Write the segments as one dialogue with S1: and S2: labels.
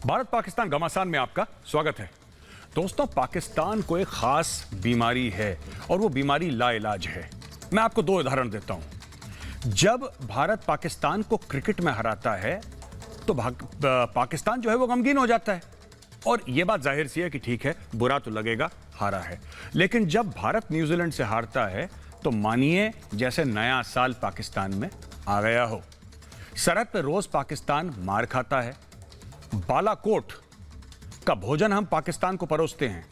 S1: भारत पाकिस्तान घमासान में आपका स्वागत है। दोस्तों, पाकिस्तान को एक खास बीमारी है और वो बीमारी लाइलाज है। मैं आपको दो उदाहरण देता हूं। जब भारत पाकिस्तान को क्रिकेट में हराता है तो पाकिस्तान जो है वो गमगीन हो जाता है और ये बात जाहिर सी है कि ठीक है, बुरा तो लगेगा, हारा है। लेकिन जब भारत न्यूजीलैंड से हारता है तो मानिए जैसे नया साल पाकिस्तान में आ गया हो। सरहद पे रोज पाकिस्तान मार खाता है, बालाकोट का भोजन हम पाकिस्तान को परोसते हैं,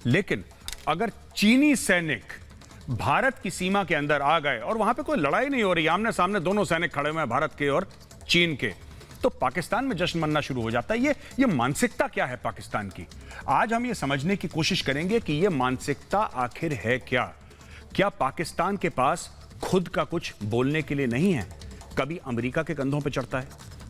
S1: लेकिन अगर चीनी सैनिक भारत की सीमा के अंदर आ गए और वहां पे कोई लड़ाई नहीं हो रही, आमने सामने दोनों सैनिक खड़े हुए हैं, भारत के और चीन के, तो पाकिस्तान में जश्न मनना शुरू हो जाता है। ये मानसिकता क्या है पाकिस्तान की? आज हम ये समझने की कोशिश करेंगे कि ये मानसिकता आखिर है क्या। क्या पाकिस्तान के पास खुद का कुछ बोलने के लिए नहीं है? कभी अमेरिका के कंधों पे चढ़ता है,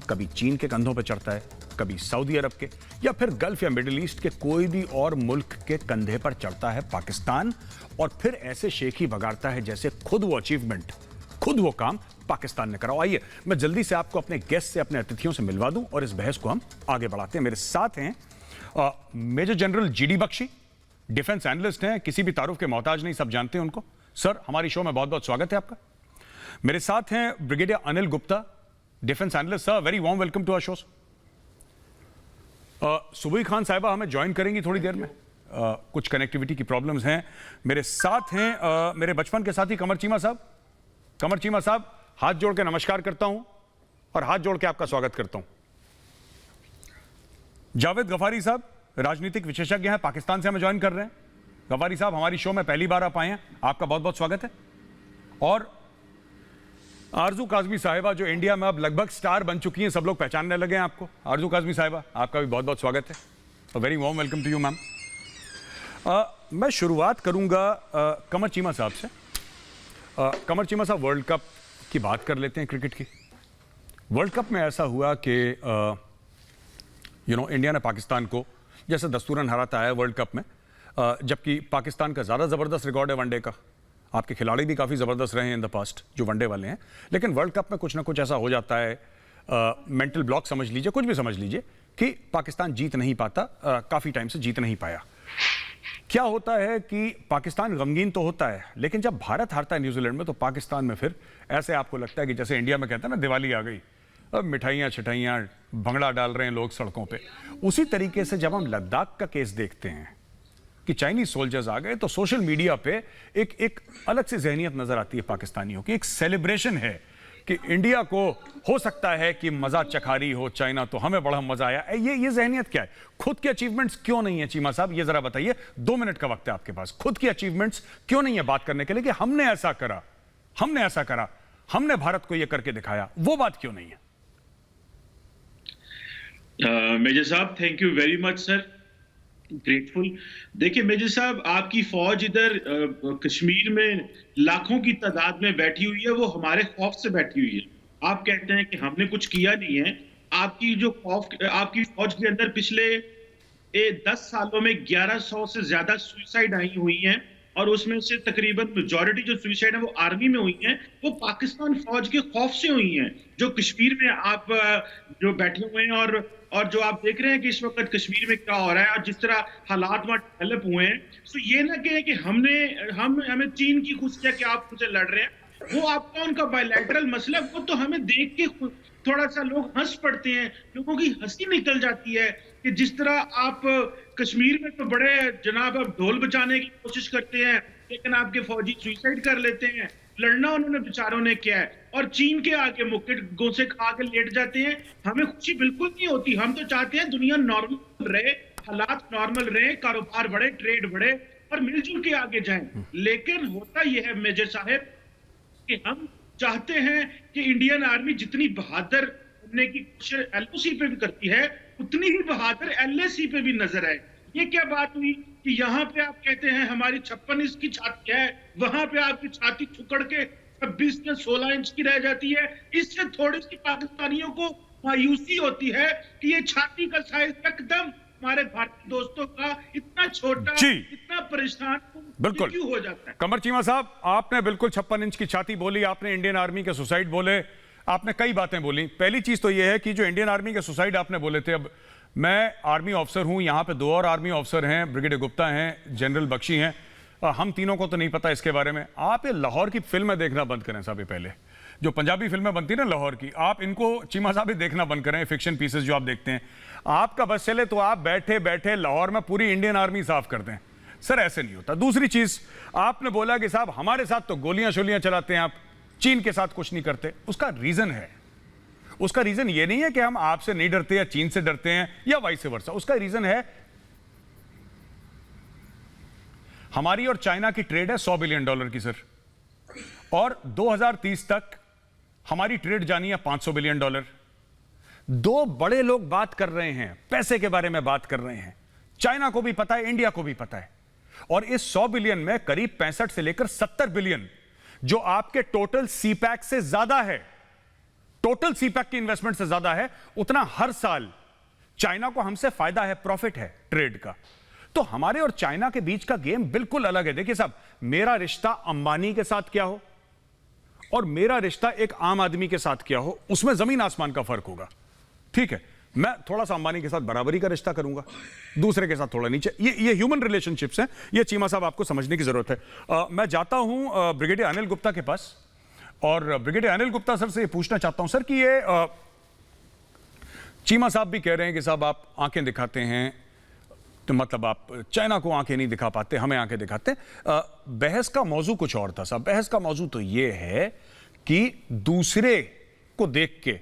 S1: कभी चीन के कंधों पे चढ़ता है, कभी सऊदी अरब के या फिर गल्फ या मिडिल ईस्ट के कोई भी और मुल्क के कंधे पर चढ़ता है पाकिस्तान, और फिर ऐसे शेख ही बगाड़ता है जैसे खुद वो अचीवमेंट, खुद वो काम पाकिस्तान ने कराओ। आइए मैं जल्दी से आपको अपने गेस्ट से, अपने अतिथियों से मिलवा दूं और इस बहस को हम आगे बढ़ाते हैं। मेरे साथ हैं major general GD Bakshi, defence analyst हैं, किसी भी तारुफ के मोहताज नहीं, सब जानते हैं उनको। सर, हमारी शो में बहुत बहुत स्वागत है आपका। मेरे साथ हैं brigadier Anil Gupta, defence analyst. Sir, very warm welcome to our show. Subhi Khan साहिबा हमें ज्वाइन करेंगी थोड़ी देर में, कुछ कनेक्टिविटी की प्रॉब्लम्स हैं। मेरे साथ हैं मेरे बचपन के साथी कमर चीमा साहब। कमर चीमा साहब, हाथ जोड़ के नमस्कार करता हूं और हाथ जोड़ के आपका स्वागत करता हूं। जावेद गफारी साहब, राजनीतिक विशेषज्ञ हैं, पाकिस्तान से हमें ज्वाइन कर रहे हैं। गफारी साहब, हमारी शो में पहली बार आप आए हैं, आपका बहुत बहुत स्वागत है। और आरजू काजमी साहिबा, जो इंडिया में अब लगभग स्टार बन चुकी हैं, सब लोग पहचानने लगे हैं आपको। आरजू काजमी साहिबा, आपका भी बहुत बहुत स्वागत है। Very warm welcome to you ma'am. मैं शुरुआत करूंगा कमर चीमा साहब से। कमर चीमा साहब, वर्ल्ड कप की बात कर लेते हैं, क्रिकेट की। वर्ल्ड कप में ऐसा हुआ कि इंडिया ने पाकिस्तान को जैसे दस्तूरन हराता है वर्ल्ड कप में, जबकि पाकिस्तान का ज़्यादा ज़बरदस्त रिकॉर्ड है वनडे का। आपके खिलाड़ी भी काफ़ी ज़बरदस्त रहे हैं इन द पास्ट, जो वनडे वाले हैं। लेकिन वर्ल्ड कप में कुछ ना कुछ ऐसा हो जाता है, मेंटल ब्लॉक समझ लीजिए, कुछ भी समझ लीजिए, कि पाकिस्तान जीत नहीं पाता, काफ़ी टाइम से जीत नहीं पाया। क्या होता है कि पाकिस्तान गमगीन तो होता है, लेकिन जब भारत हारता है न्यूजीलैंड में तो पाकिस्तान में फिर ऐसे आपको लगता है कि जैसे इंडिया में कहते हैं ना, दिवाली आ गई, अब मिठाइयाँ छिठाइयाँ भंगड़ा डाल रहे हैं लोग सड़कों पे। उसी तरीके से जब हम लद्दाख का केस देखते हैं कि चाइनीज सोल्जर्स आ गए, तो सोशल मीडिया पे एक अलग सी जहनियत नजर आती है पाकिस्तानियों की। एक सेलिब्रेशन है कि इंडिया को हो सकता है कि मजा चखारी हो चाइना, तो हमें बड़ा मजा आया। ये जहनियत क्या है? खुद के अचीवमेंट्स क्यों नहीं है? चीमा साहब, ये जरा बताइए, 2 मिनट का वक्त है आपके पास। खुद की अचीवमेंट्स क्यों नहीं है बात करने के लिए कि हमने ऐसा करा, हमने ऐसा करा, हमने भारत को ये करके दिखाया, वो बात क्यों नहीं है?
S2: मेजर साहब, thank you very much sir, grateful. देखिए मेजर साहब, आपकी फौज इधर कश्मीर में लाखों की तादाद में बैठी हुई है, वो हमारे खौफ से बैठी हुई है। आप कहते हैं कि हमने कुछ किया नहीं है। आपकी फौज के अंदर पिछले 10 सालों में 1100 से ज्यादा सुसाइड आई हुई हैं, और उसमें से तकरीबन मेजॉरिटी जो सुसाइड है वो आर्मी में हुई हैं, वो पाकिस्तान फौज के खौफ से हुई हैं। जो कश्मीर में आप जो बैठे हुए हैं और जो आप देख रहे हैं कि इस वक्त कश्मीर में क्या हो रहा है और जिस तरह हालात वहां डेवलप हुए हैं, तो ये ना कहें कि हमें चीन की खुशियां कि आप मुझसे लड़ रहे हैं, वो आपका उनका बायलैटरल मसला, वो तो हमें देख के थोड़ा सा लोग हंस पड़ते हैं, लोगों की हंसी निकल जाती है कि जिस तरह आप कश्मीर में तो बड़े जनाब आप ढोल बजाने की कोशिश करते हैं, लेकिन आपके फौजी सुसाइड कर लेते हैं। लड़ना उन्होंने बेचारों ने क्या है, और चीन के आगे मुक्के गोसे खा के लेट जाते हैं। हमें खुशी बिल्कुल नहीं होती। हम तो चाहते हैं दुनिया नॉर्मल रहे, हालात नॉर्मल रहे, कारोबार बढ़े, ट्रेड बढ़े और मिलजुल के आगे जाएं। लेकिन होता यह है मेजर साहब कि हम चाहते हैं कि इंडियन आर्मी जितनी बहादुर बनने की कोशिश एलओसी पे भी करती है, उतनी ही बहादुर एलएसी पे भी नजर आए। ये क्या बात हुई कि यहाँ पे आप कहते हैं हमारी 56 इंच की छाती है, वहां पे आपकी छाती ठुकड़ के 26 से 16 इंच की रह जाती है। इससे थोड़ी सी पाकिस्तानियों को मायूसी होती है कि ये छाती का साइज एकदम हमारे भारतीय दोस्तों का इतना छोटा, इतना परेशान
S1: बिल्कुल
S2: क्यों हो जाता है?
S1: कमर चीमा साहब, आपने बिल्कुल 56 इंच की छाती बोली, आपने इंडियन आर्मी के सुसाइड बोले, आपने कई बातें बोली। पहली चीज तो यह है कि जो इंडियन आर्मी के सुसाइड आपने बोले थे, अब मैं आर्मी ऑफिसर हूं, यहां पे दो और आर्मी ऑफिसर हैं, ब्रिगेडियर गुप्ता हैं, जनरल बख्शी हैं। हम तीनों को तो नहीं पता इसके बारे में। आप ये लाहौर की फिल्में देखना बंद करें साहब। ये पहले जो पंजाबी फिल्में बनती है ना लाहौर की, आप इनको चीमा साहब ही देखना बंद करें। फिक्शन पीसेस जो आप देखते हैं, आपका बस चले तो आप बैठे बैठे लाहौर में पूरी इंडियन आर्मी साफ कर दें। सर ऐसे नहीं होता। दूसरी चीज, आपने बोला कि साहब हमारे साथ तो गोलियां शोलियां चलाते हैं आप, चीन के साथ कुछ नहीं करते। उसका रीजन है, उसका रीजन ये नहीं है कि हम आपसे नहीं डरते या चीन से डरते हैं या वाइस वर्सा। उसका रीजन है हमारी और चाइना की ट्रेड है $100 बिलियन की सर, और 2030 तक हमारी ट्रेड जानी है $500 बिलियन। दो बड़े लोग बात कर रहे हैं, पैसे के बारे में बात कर रहे हैं। चाइना को भी पता है, इंडिया को भी पता है। और इस 100 बिलियन में करीब 65 से लेकर 70 बिलियन जो आपके टोटल सीपैक से ज्यादा है, टोटल सीपैक की इन्वेस्टमेंट से ज्यादा है, उतना हर साल चाइना को हमसे फायदा है, प्रॉफिट है ट्रेड का। तो हमारे और चाइना के बीच का गेम बिल्कुल अलग है। देखिए साहब, मेरा रिश्ता अंबानी के साथ क्या हो और मेरा रिश्ता एक आम आदमी के साथ क्या हो, उसमें जमीन आसमान का फर्क होगा। ठीक है, मैं थोड़ा सा अंबानी के साथ बराबरी का रिश्ता करूंगा, दूसरे के साथ थोड़ा नीचे। ये ह्यूमन रिलेशनशिप्स हैं, ये चीमा साहब आपको समझने की जरूरत है। मैं जाता हूं ब्रिगेडियर अनिल गुप्ता के पास, और ब्रिगेडियर अनिल गुप्ता सर से ये पूछना चाहता हूं सर कि ये चीमा साहब भी कह रहे हैं कि साहब आप आंखें दिखाते हैं, तो मतलब आप चाइना को आंखें नहीं दिखा पाते, हमें आंखें दिखाते हैं। बहस का मौजू कुछ और था साहब। बहस का मौजू तो ये है कि दूसरे को देख के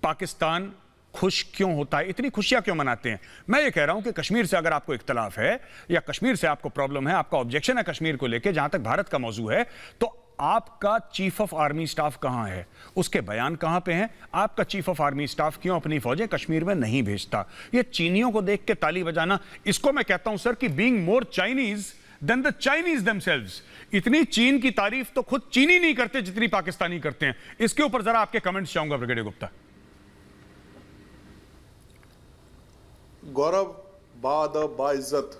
S1: पाकिस्तान खुश क्यों होता है, इतनी खुशियां क्यों मनाते हैं। मैं ये कह रहा हूं कि कश्मीर से अगर आपको इख्तलाफ है या कश्मीर से आपको प्रॉब्लम है, आपका ऑब्जेक्शन है कश्मीर को लेकर, जहां तक भारत का मौजू है, तो आपका चीफ ऑफ आर्मी स्टाफ कहां है, उसके बयान कहां पे हैं? आपका चीफ ऑफ आर्मी स्टाफ क्यों अपनी फौजें कश्मीर में नहीं भेजता? ये चीनियों को देख के ताली बजाना, इसको मैं कहता हूं सर कि being more Chinese than the Chinese themselves. इतनी चीन की तारीफ तो खुद चीनी नहीं करते जितनी पाकिस्तानी करते हैं। इसके ऊपर जरा आपके कमेंट्स चाहूंगा ब्रिगेडियर गुप्ता।
S3: गौरव, बाअदब, बाइज्जत,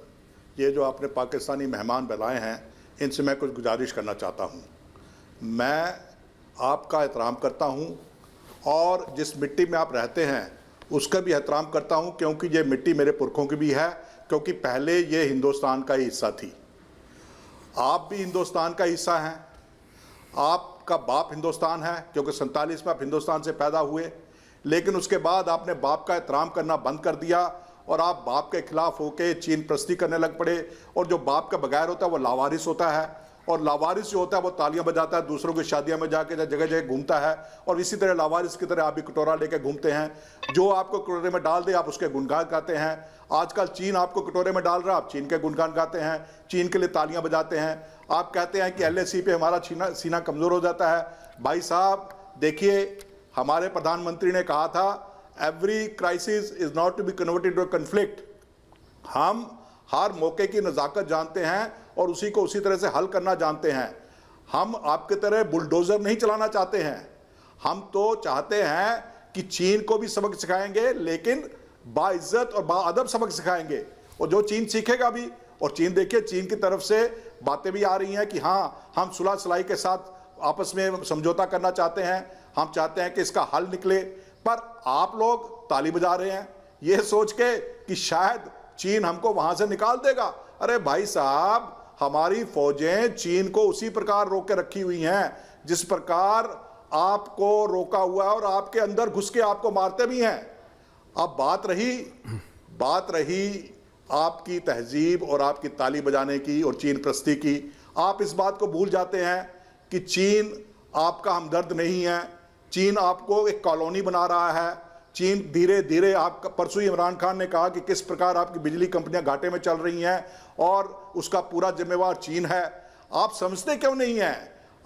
S3: ये जो आपने पाकिस्तानी मेहमान बुलाए हैं, इनसे मैं कुछ गुजारिश करना चाहता हूँ। मैं आपका एहतराम करता हूँ और जिस मिट्टी में आप रहते हैं उसका भी एहतराम करता हूँ, क्योंकि ये मिट्टी मेरे पुरखों की भी है, क्योंकि पहले ये हिंदुस्तान का ही हिस्सा थी। आप भी हिंदुस्तान का हिस्सा हैं, आपका बाप हिंदुस्तान है, क्योंकि 47 में आप हिंदुस्तान से पैदा हुए। लेकिन उसके बाद आपने बाप का एहतराम करना बंद कर दिया और आप बाप के खिलाफ होकर चीन प्रस्ती करने लग पड़े। और जो बाप का बगैर होता है वो लावारिस होता है, और लावारिस जो होता है वो तालियां बजाता है, दूसरों की शादियों में जाके जगह जगह घूमता है। और इसी तरह लावारिस की तरह आप भी कटोरा लेके घूमते हैं। जो आपको कटोरे में डाल दे आप उसके गुणगान गाते हैं। आजकल चीन आपको कटोरे में डाल रहा है, आप चीन के गुणगान गाते हैं, चीन के लिए तालियां बजाते हैं। आप कहते हैं कि LAC पे हमारा सीना कमज़ोर हो जाता है। भाई साहब देखिए, हमारे प्रधानमंत्री ने कहा था, every crisis is not to be converted to conflict. हम हर मौके की नज़ाकत जानते हैं और उसी को उसी तरह से हल करना जानते हैं। हम आपके तरह बुलडोज़र नहीं चलाना चाहते हैं। हम तो चाहते हैं कि चीन को भी सबक सिखाएंगे, लेकिन बाइज्जत और बाअदब सबक सिखाएंगे, और जो चीन सीखेगा भी। और चीन देखिए, चीन की तरफ से बातें भी आ रही हैं कि हाँ, हम सुलह सलाई के साथ आपस में समझौता करना चाहते हैं, हम चाहते हैं कि इसका हल निकले। पर आप लोग ताली बजा रहे हैं ये सोच के कि शायद चीन हमको वहां से निकाल देगा। अरे भाई साहब, हमारी फौजें चीन को उसी प्रकार रोक के रखी हुई हैं जिस प्रकार आपको रोका हुआ है, और आपके अंदर घुस के आपको मारते भी हैं। अब बात रही आपकी तहजीब और आपकी ताली बजाने की और चीन प्रस्ती की। आप इस बात को भूल जाते हैं कि चीन आपका हमदर्द नहीं है। चीन आपको एक कॉलोनी बना रहा है। चीन धीरे धीरे, आपका परसों इमरान खान ने कहा कि किस प्रकार आपकी बिजली कंपनियां घाटे में चल रही हैं और उसका पूरा जिम्मेवार चीन है। आप समझते क्यों नहीं हैं?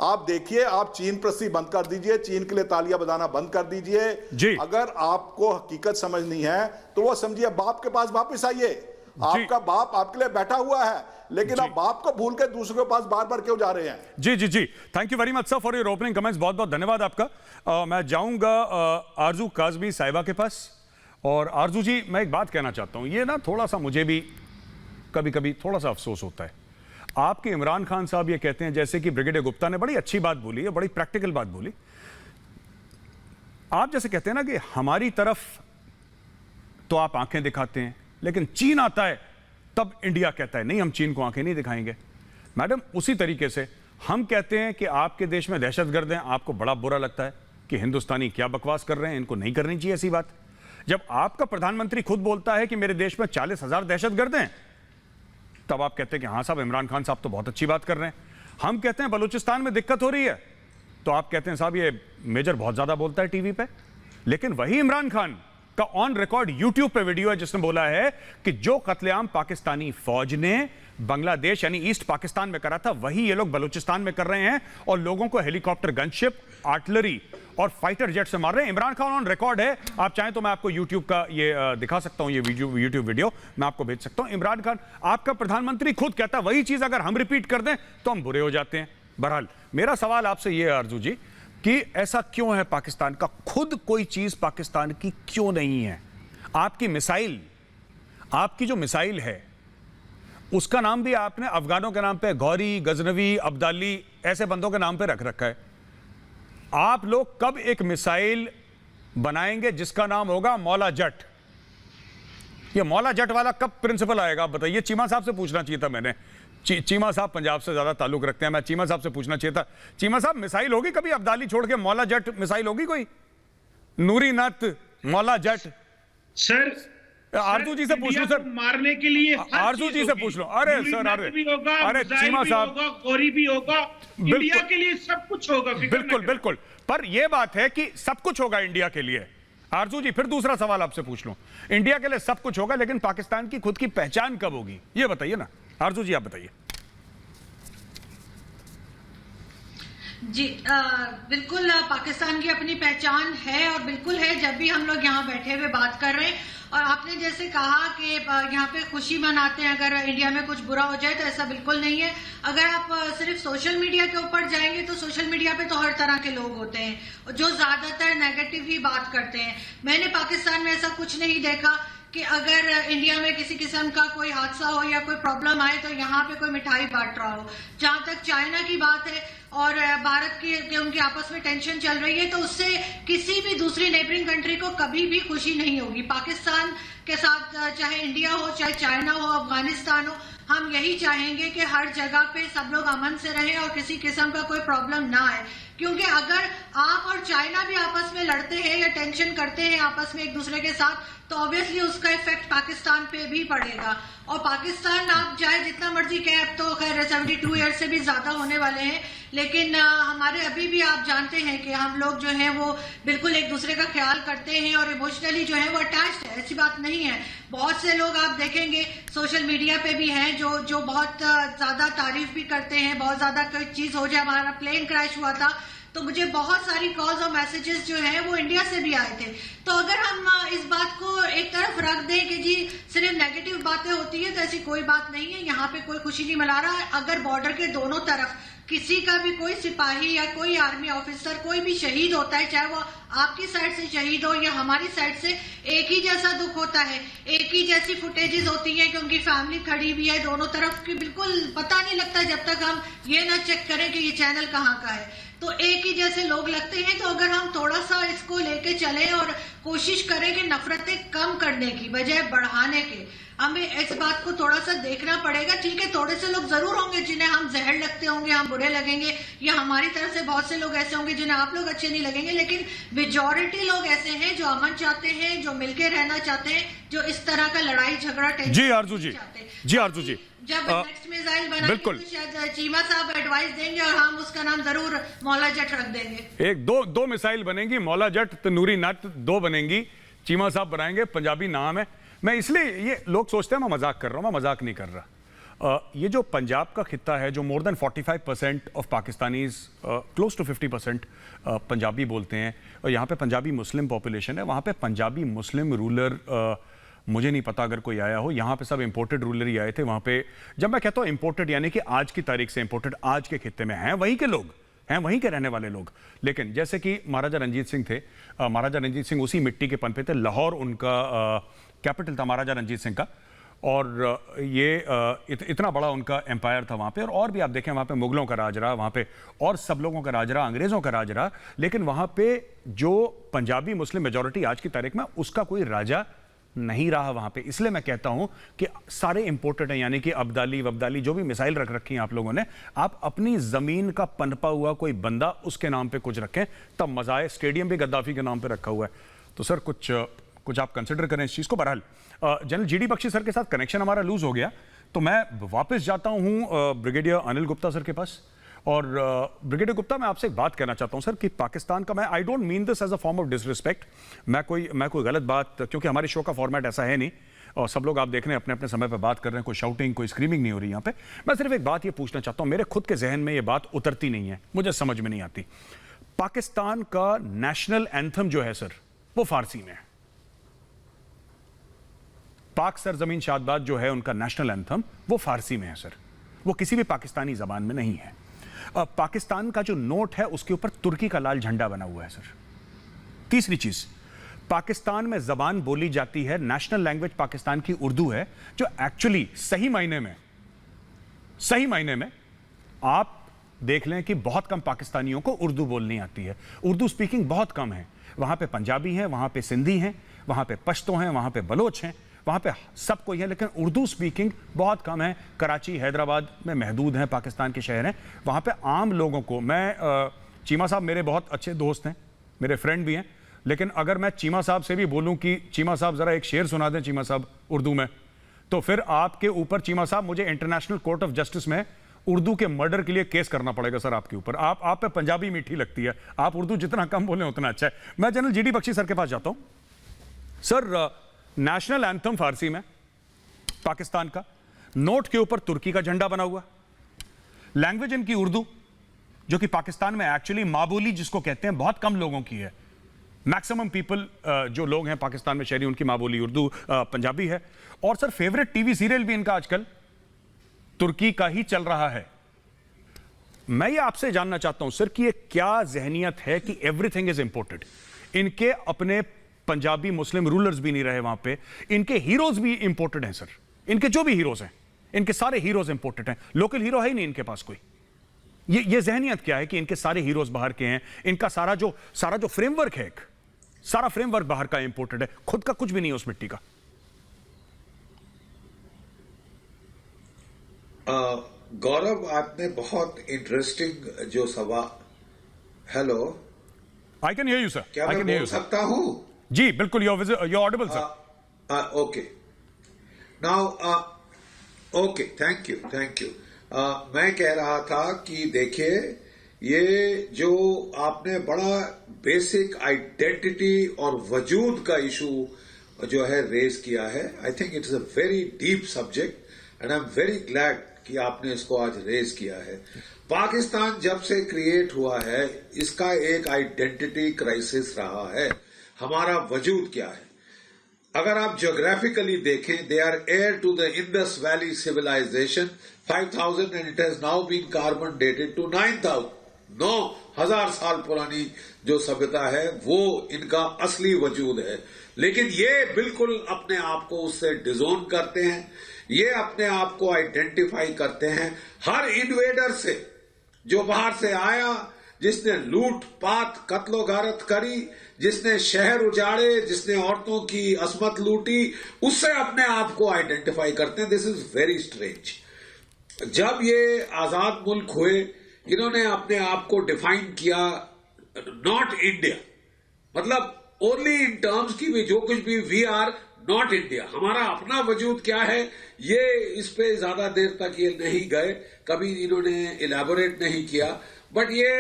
S3: आप देखिए, आप चीन प्रस्ती बंद कर दीजिए, चीन के लिए तालियां बजाना बंद कर दीजिए। अगर आपको हकीकत समझनी है तो वो समझिए, बाप के पास वापस आइए। आपका बाप आपके लिए बैठा हुआ है, लेकिन आप बाप को भूल के दूसरों के पास बार बार क्यों जा रहे हैं?
S1: जी जी जी, thank you very much sir for your opening comments. बहुत बहुत धन्यवाद आपका। मैं जाऊंगा आरजू काजमी साहिबा के पास। और आरजू जी, मैं एक बात कहना चाहता हूं, ये ना थोड़ा सा मुझे भी कभी कभी थोड़ा सा अफसोस होता है। आपके इमरान खान साहब ये कहते हैं, जैसे कि ब्रिगेडियर गुप्ता ने बड़ी अच्छी बात बोली है, बड़ी प्रैक्टिकल बात बोली। आप जैसे कहते हैं ना कि हमारी तरफ तो आप आंखें दिखाते हैं, लेकिन चीन आता है तब इंडिया कहता है नहीं, हम चीन को आंखें नहीं दिखाएंगे। मैडम, उसी तरीके से हम कहते हैं कि आपके देश में दहशतगर्द हैं, आपको बड़ा बुरा लगता है कि हिंदुस्तानी क्या बकवास कर रहे हैं, इनको नहीं करनी चाहिए ऐसी बात। जब आपका प्रधानमंत्री खुद बोलता है कि मेरे देश में 40,000 दहशतगर्द हैं, तब आप कहते हैं कि हाँ साहब, इमरान खान साहब तो बहुत अच्छी बात कर रहे हैं। हम कहते हैं बलूचिस्तान में दिक्कत हो रही है, तो आप कहते हैं साहब ये मेजर बहुत ज्यादा बोलता है टीवी पे। लेकिन वही इमरान खान का ऑन रिकॉर्ड यूट्यूब पे वीडियो है जिसने बोला है कि जो कत्लेआम पाकिस्तानी फौज ने बांग्लादेश यानी ईस्ट पाकिस्तान में करा था, वही ये लोग बलूचिस्तान में कर रहे हैं और लोगों को हेलीकॉप्टर, गनशिप, आर्टिलरी और फाइटर जेट से मार रहे हैं। इमरान खान ऑन रिकॉर्ड है, आप चाहें तो मैं आपको यूट्यूब का ये दिखा सकता हूं, ये यूट्यूब वीडियो मैं आपको भेज सकता हूं। इमरान खान, आपका प्रधानमंत्री खुद कहता है वही चीज अगर हम रिपीट कर दें तो हम बुरे हो जाते हैं। बहरहाल मेरा सवाल आपसे ये है आरजू जी कि ऐसा क्यों है, पाकिस्तान का खुद कोई चीज पाकिस्तान की क्यों नहीं है? आपकी मिसाइल, आपकी जो मिसाइल है उसका नाम भी आपने अफगानों के नाम पे, गौरी, गजनवी, अब्दाली ऐसे बंदों के नाम पे रख रखा है। आप लोग कब एक मिसाइल बनाएंगे जिसका नाम होगा मौला जट? ये मौला जट वाला कब प्रिंसिपल आएगा आप बताइए? चीमा साहब से पूछना चाहिए था मैंने। चीमा साहब पंजाब से ज्यादा ताल्लुक रखते हैं, मैं चीमा साहब से पूछना चाहिए था। चीमा साहब, मिसाइल होगी कभी अब्दाली छोड़ के मौला जट मिसाइल होगी कोई? नूरी नत, मौला जट?
S2: सर
S1: आरजू जी से पूछ लो सर,
S2: मारने के लिए
S1: आरजू जी से पूछ लो। अरे सर, अरे चीमा साहब,
S2: गौरी भी होगा, इंडिया के लिए सब कुछ होगा।
S1: बिल्कुल बिल्कुल, पर यह बात है कि सब कुछ होगा इंडिया के लिए। आरजू जी, फिर दूसरा सवाल आपसे पूछ लूं, इंडिया के लिए सब कुछ होगा लेकिन पाकिस्तान की खुद की पहचान कब होगी, ये बताइए ना। आरजू जी आप बताइए।
S4: जी बिल्कुल, पाकिस्तान की अपनी पहचान है और बिल्कुल है। जब भी हम लोग यहाँ बैठे हुए बात कर रहे हैं और आपने जैसे कहा कि यहाँ पे खुशी मनाते हैं अगर इंडिया में कुछ बुरा हो जाए, तो ऐसा बिल्कुल नहीं है। अगर आप सिर्फ सोशल मीडिया के ऊपर जाएंगे तो सोशल मीडिया पे तो हर तरह के लोग होते हैं जो ज्यादातर नेगेटिव ही बात करते हैं। मैंने पाकिस्तान में ऐसा कुछ नहीं देखा कि अगर इंडिया में किसी किस्म का कोई हादसा हो या कोई प्रॉब्लम आए तो यहाँ पे कोई मिठाई बांट रहा हो। जहां तक चाइना की बात है और भारत की उनके आपस में टेंशन चल रही है, तो उससे किसी भी दूसरी नेबरिंग कंट्री को कभी भी खुशी नहीं होगी। पाकिस्तान के साथ चाहे इंडिया हो, चाहे चाइना हो, अफगानिस्तान हो, हम यही चाहेंगे कि हर जगह पे सब लोग अमन से रहें और किसी किस्म का कोई प्रॉब्लम ना आए। क्योंकि अगर आप और चाइना भी आपस में लड़ते हैं या टेंशन करते हैं आपस में एक दूसरे के साथ, तो ऑब्वियसली उसका इफेक्ट पाकिस्तान पे भी पड़ेगा। और पाकिस्तान आप चाहे जितना मर्जी कहें, अब तो खैर 72 ईयर्स से भी ज्यादा होने वाले हैं, लेकिन हमारे अभी भी आप जानते हैं कि हम लोग जो है वो बिल्कुल एक दूसरे का ख्याल करते हैं और इमोशनली जो है वो अटैच्ड है। ऐसी बात नहीं है। बहुत से लोग आप देखेंगे सोशल मीडिया पे भी हैं जो बहुत ज्यादा तारीफ भी करते हैं। बहुत ज्यादा कोई चीज हो जाए, हमारा प्लेन क्रैश हुआ था तो मुझे बहुत सारी कॉल्स और मैसेजेस जो हैं वो इंडिया से भी आए थे। तो अगर हम इस बात को एक तरफ रख दें कि जी सिर्फ नेगेटिव बातें होती है, तो ऐसी कोई बात नहीं है। यहाँ पे कोई खुशी नहीं मना रहा है। अगर बॉर्डर के दोनों तरफ किसी का भी कोई सिपाही या कोई आर्मी ऑफिसर कोई भी शहीद होता है, चाहे वो आपकी साइड से शहीद हो या हमारी साइड से, एक ही जैसा दुख होता है, एक ही जैसी फुटेजेस होती हैं कि उनकी फैमिली खड़ी भी है दोनों तरफ की। बिल्कुल पता नहीं लगता जब तक हम ये ना चेक करें कि ये चैनल कहाँ का है। तो एक ही जैसे लोग लगते हैं। तो अगर हम थोड़ा सा इसको लेके चलें और कोशिश करें कि नफरतें कम करने की बजाय बढ़ाने के, हमें इस बात को थोड़ा सा देखना पड़ेगा। ठीक है, थोड़े से लोग जरूर होंगे जिन्हें हम जहर लगते होंगे, हम बुरे लगेंगे, या हमारी तरफ से बहुत से लोग ऐसे होंगे जिन्हें आप लोग अच्छे नहीं लगेंगे, लेकिन मेजॉरिटी लोग ऐसे हैं जो अमन चाहते हैं, जो मिलके रहना चाहते हैं, जो इस तरह का लड़ाई झगड़ा टेंशन
S1: जी आरजू जी, जी आरजू जी,
S4: जब नेक्स्ट मिसाइल बनाएंगे तो शायद चीमा साहब एडवाइस देंगे और हम उसका नाम जरूर मौला जट रख देंगे।
S1: एक दो मिसाइल बनेंगी, मौला जट, तनूरी नट, 2 बनेंगी, चीमा साहब बनाएंगे, पंजाबी नाम है। मैं इसलिए, ये लोग सोचते हैं मैं मजाक कर रहा हूं, मैं मजाक नहीं कर रहा। ये जो पंजाब का खित्ता है, जो more than 45% of Pakistanis, close to 50% Punjabi बोलते हैं, और यहाँ पे पंजाबी मुस्लिम पॉपुलेशन है। वहाँ पे पंजाबी मुस्लिम रूलर मुझे नहीं पता अगर कोई आया हो। यहाँ पे सब इंपोर्टेड रूलर ही आए थे। वहाँ पे जब मैं कहता हूँ इंपोर्टेड, यानी कि आज की तारीख से इंपोर्टेड, आज के खित्ते में हैं वहीं के लोग, हैं वहीं के रहने वाले लोग। लेकिन जैसे कि महाराजा रंजीत सिंह थे, महाराजा रंजीत सिंह उसी मिट्टी के पनपे थे। लाहौर उनका कैपिटल था महाराजा रंजीत सिंह का, और ये इतना बड़ा उनका एम्पायर था वहाँ पे। और भी आप देखें वहाँ पे मुगलों का राज रहा, वहाँ पे और सब लोगों का राज रहा, अंग्रेज़ों का राज रहा, लेकिन वहाँ पे जो पंजाबी मुस्लिम मेजॉरिटी आज की तारीख में, उसका कोई राजा नहीं रहा वहां पे। इसलिए मैं कहता हूं कि सारे इंपोर्टेड हैं, यानी कि अब्दाली वब्दाली जो भी मिसाइल रख रखी हैं आप लोगों ने, आप अपनी जमीन का पनपा हुआ कोई बंदा उसके नाम पे कुछ रखें, तब मजा आए। स्टेडियम भी गद्दाफी के नाम पे रखा हुआ है, तो सर कुछ आप कंसिडर करें इस चीज को। बहरहाल जनरल जीडी बख्शी सर के साथ कनेक्शन हमारा लूज हो गया, तो मैं वापस जाता हूं ब्रिगेडियर अनिल गुप्ता सर के पास। और ब्रिगेडियर गुप्ता, मैं आपसे एक बात कहना चाहता हूं सर कि पाकिस्तान का, मैं I don't mean this as a form of disrespect, मैं कोई गलत बात, क्योंकि हमारे शो का फॉर्मेट ऐसा है नहीं और सब लोग आप देख रहे हैं अपने अपने समय पर बात कर रहे हैं, कोई शाउटिंग कोई स्क्रीमिंग नहीं हो रही यहाँ पे। मैं सिर्फ एक बात ये पूछना चाहता हूँ, मेरे खुद के जहन में ये बात उतरती नहीं है, मुझे समझ में नहीं आती। पाकिस्तान का नेशनल एंथम जो है सर, वो फारसी में है। पाक सरजमीन शादबाद जो है उनका नेशनल एंथम, वो फारसी में है सर, वो किसी भी पाकिस्तानी जबान में नहीं है। पाकिस्तान का जो नोट है उसके ऊपर तुर्की का लाल झंडा बना हुआ है सर। तीसरी चीज, पाकिस्तान में जबान बोली जाती है, नेशनल लैंग्वेज पाकिस्तान की उर्दू है, जो एक्चुअली सही मायने में आप देख लें कि बहुत कम पाकिस्तानियों को उर्दू बोलनी आती है, उर्दू स्पीकिंग बहुत कम है। वहां पे पंजाबी हैं, वहां पे सिंधी हैं, वहां पे पश्तो हैं, वहां पे बलोच हैं, वहां पे सब कोई है, लेकिन उर्दू स्पीकिंग बहुत कम है। कराची हैदराबाद में महदूद हैं, पाकिस्तान के शहर हैं, वहां पे आम लोगों को, मैं चीमा साहब मेरे बहुत अच्छे दोस्त हैं, मेरे फ्रेंड भी हैं, लेकिन अगर मैं चीमा साहब से भी बोलूं कि चीमा साहब जरा एक शेर सुना दें चीमा साहब उर्दू में, तो फिर आपके ऊपर चीमा साहब मुझे इंटरनेशनल कोर्ट ऑफ जस्टिस में उर्दू के मर्डर के लिए केस करना पड़ेगा सर आपके ऊपर। आप पे पंजाबी मीठी लगती है, आप उर्दू जितना कम बोलें उतना अच्छा है। मैं जनरल जीडी बख्शी सर के पास जाता हूं। सर, नेशनल एंथम फारसी में पाकिस्तान का, नोट के ऊपर तुर्की का झंडा बना हुआ, लैंग्वेज इनकी उर्दू, जो कि पाकिस्तान में एक्चुअली माबोली जिसको कहते हैं बहुत कम लोगों की है। मैक्सिमम पीपल जो लोग हैं पाकिस्तान में शहरी, उनकी माबोली उर्दू पंजाबी है। और सर, फेवरेट टीवी सीरियल भी इनका आजकल तुर्की का ही चल रहा है। मैं ये आपसे जानना चाहता हूं सर कि ये क्या जहनियत है कि एवरीथिंग इज इंपोर्टेड। इनके अपने पंजाबी मुस्लिम रूलर्स भी नहीं रहे वहां पे, इनके हीरोज भी इंपोर्टेड हैं सर, इनके जो भी हीरोज हैं, इनके सारे हीरोज इंपोर्टेड हैं, लोकल हीरो है ही नहीं इनके पास कोई। ये जहनियत क्या है कि इनके सारे हीरोज बाहर के हैं, इनका सारा जो फ्रेमवर्क है, सारा फ्रेमवर्क बाहर का इंपोर्टेड है, खुद का कुछ भी नहीं है उस मिट्टी का।
S5: गौरव, आपने बहुत इंटरेस्टिंग जो सवाल, hello,
S1: I can hear you sir,
S5: क्या मैं बोल सकता हूं?
S1: जी बिल्कुल, you're audible sir.
S5: Okay, now okay, thank you. मैं कह रहा था कि देखिए, ये जो आपने बड़ा बेसिक आइडेंटिटी और वजूद का इशू जो है रेज किया है, I think it's a very deep subject and I am very glad कि आपने इसको आज रेज किया है। पाकिस्तान जब से क्रिएट हुआ है, इसका एक आइडेंटिटी क्राइसिस रहा है। हमारा वजूद क्या है? अगर आप ज्योग्राफिकली देखें, they are heir to the Indus Valley Civilisation 5000 and it has now been carbon dated to 9000। 9000 साल पुरानी जो सभ्यता है वो इनका असली वजूद है। लेकिन ये बिल्कुल अपने आप को उससे डिजोन करते हैं, ये अपने आप को आइडेंटिफाई करते हैं हर इन्वेडर से जो बाहर से आया, जिसने लूट पाट कत्लो गारत करी, जिसने शहर उजाड़े, जिसने औरतों की असमत लूटी, उससे अपने आप को आइडेंटिफाई करते हैं। This is very strange. जब ये आजाद मुल्क हुए, इन्होंने अपने आप को डिफाइन किया नॉट इंडिया, मतलब ओनली इन टर्म्स की भी जो कुछ भी वी आर नॉट इंडिया। हमारा अपना वजूद क्या है, ये इस पे ज्यादा देर तक ये नहीं गए, कभी इन्होंने इलेबोरेट नहीं किया, बट ये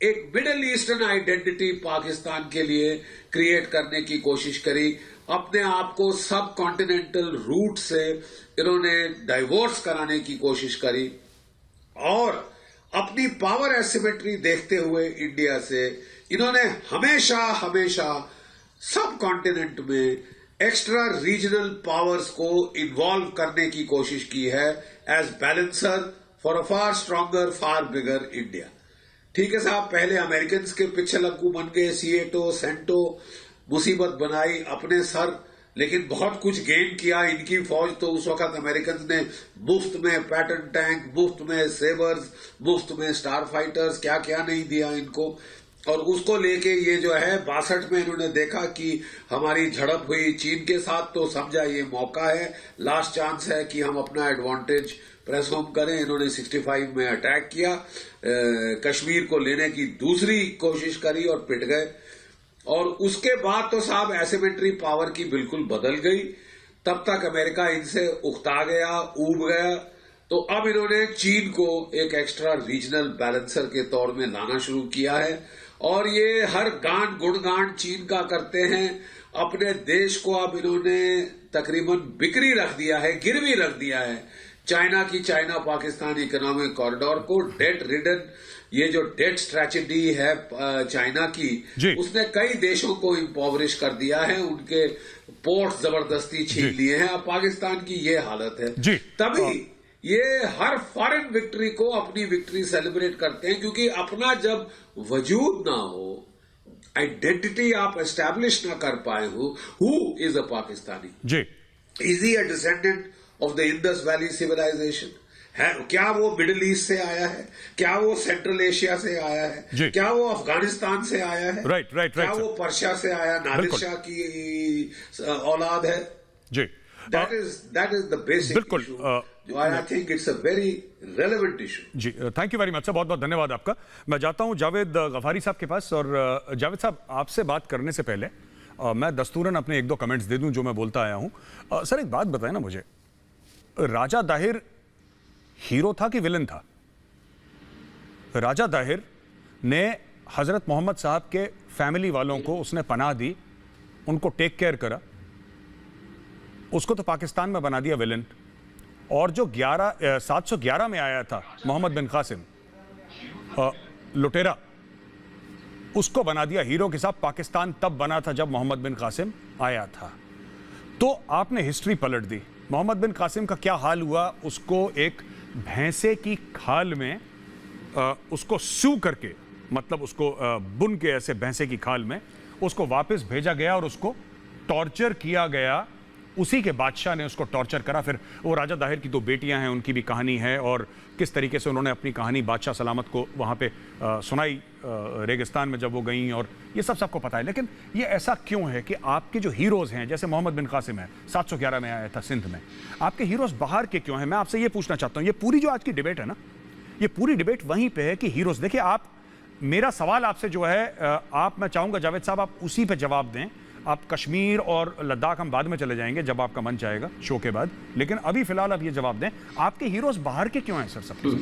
S5: एक मिडिल ईस्टर्न आइडेंटिटी पाकिस्तान के लिए क्रिएट करने की कोशिश करी। अपने आप को सब कॉन्टिनेंटल रूट से इन्होंने डाइवोर्स कराने की कोशिश करी और अपनी पावर एसिमेट्री देखते हुए इंडिया से इन्होंने हमेशा सब कॉन्टिनेंट में एक्स्ट्रा रीजनल पावर्स को इन्वॉल्व करने की कोशिश की है as balancer for a far stronger far bigger India. ठीक है साहब, पहले अमेरिकन के पिछले लग्गू बन गए, सीएटो सेंटो मुसीबत बनाई अपने सर, लेकिन बहुत कुछ गेन किया इनकी फौज। तो उस वक्त अमेरिकन ने मुफ्त में पैटर्न टैंक, मुफ्त में सेबर्स, मुफ्त में स्टार फाइटर्स, क्या क्या नहीं दिया इनको। और उसको लेके ये जो है 62 में इन्होंने देखा कि हमारी झड़प हुई चीन के साथ, तो समझा ये मौका है, लास्ट चांस है कि हम अपना एडवांटेज प्रेस होम करें। इन्होंने 65 में अटैक किया, कश्मीर को लेने की दूसरी कोशिश करी और पिट गए। और उसके बाद तो साहब एसिमेट्री पावर की बिल्कुल बदल गई। तब तक अमेरिका इनसे उकता गया, ऊब गया। तो अब इन्होंने चीन को एक एक्स्ट्रा रीजनल बैलेंसर के तौर में लाना शुरू किया है और ये हर गुणगान चीन का करते हैं। अपने देश को अब इन्होंने तकरीबन बिक्री रख दिया है, गिरवी रख दिया है चाइना पाकिस्तान इकोनॉमिक कॉरिडोर को। डेट रिडन ये जो डेट स्ट्रेटजी है चाइना की, उसने कई देशों को इम्पोवरिश कर दिया है, उनके पोर्ट जबरदस्ती छीन लिए हैं। अब पाकिस्तान की ये हालत है। तभी ये हर फॉरेन विक्ट्री को अपनी विक्ट्री सेलिब्रेट करते हैं, क्योंकि अपना जब वजूद ना हो, आइडेंटिटी आप एस्टैब्लिश ना कर पाए हो, who is a Pakistani, is he a descendant of the Indus Valley Civilisation है? क्या वो मिडिल ईस्ट से आया है? क्या वो सेंट्रल एशिया से आया है? क्या वो अफगानिस्तान से आया है? क्या वो पर्शिया से आया, नादिर शाह की औलाद है? जी, that is the basic issue. I think it's a very relevant issue.
S1: जी, thank you very much sir, बहुत बहुत धन्यवाद आपका। मैं जाता हूं जावेद गफारी साहब के पास। और जावेद साहब, आपसे बात करने से पहले मैं दस्तूरन अपने एक दो कमेंट्स दे दूं जो मैं बोलता आया हूं। सर एक बात बताएं ना मुझे, राजा दाहिर हीरो था कि विलन था? राजा दाहिर ने हजरत मोहम्मद साहब के फैमिली वालों को उसने पनाह दी, उनको टेक केयर करा, उसको तो पाकिस्तान में बना दिया विलन। और जो 711 में आया था मोहम्मद बिन कासिम लुटेरा, उसको बना दिया हीरो के साथ। पाकिस्तान तब बना था जब मोहम्मद बिन कासिम आया था। तो आपने हिस्ट्री पलट दी। मोहम्मद बिन कासिम का क्या हाल हुआ? उसको एक भैंसे की खाल में उसको सू करके, मतलब उसको बुन के ऐसे भैंसे की खाल में उसको वापस भेजा गया और उसको टॉर्चर किया गया। उसी के बादशाह ने उसको टॉर्चर करा। फिर वो राजा दाहिर की दो बेटियां हैं, उनकी भी कहानी है और किस तरीके से उन्होंने अपनी कहानी बादशाह सलामत को वहाँ पे सुनाई रेगिस्तान में जब वो गई, और ये सब सबको पता है। लेकिन ये ऐसा क्यों है कि आपके जो हीरोज़ हैं, जैसे मोहम्मद बिन कासिम है, 711 में आया था सिंध में, आपके हीरोज़ बाहर के क्यों हैं? मैं आपसे ये पूछना चाहता हूँ। ये पूरी जो आज की डिबेट है ना, ये पूरी डिबेट वहीं पर है कि हीरोज़। देखिए, आप, मेरा सवाल आपसे जो है, मैं चाहूँगा जावेद साहब आप उसी पर जवाब दें। आप कश्मीर और लद्दाख हम बाद में चले जाएंगे जब आपका मन चाहेगा शो के बाद, लेकिन अभी फिलहाल आप ये जवाब दें, आपके हीरोज बाहर के क्यों हैं सर सबके सब?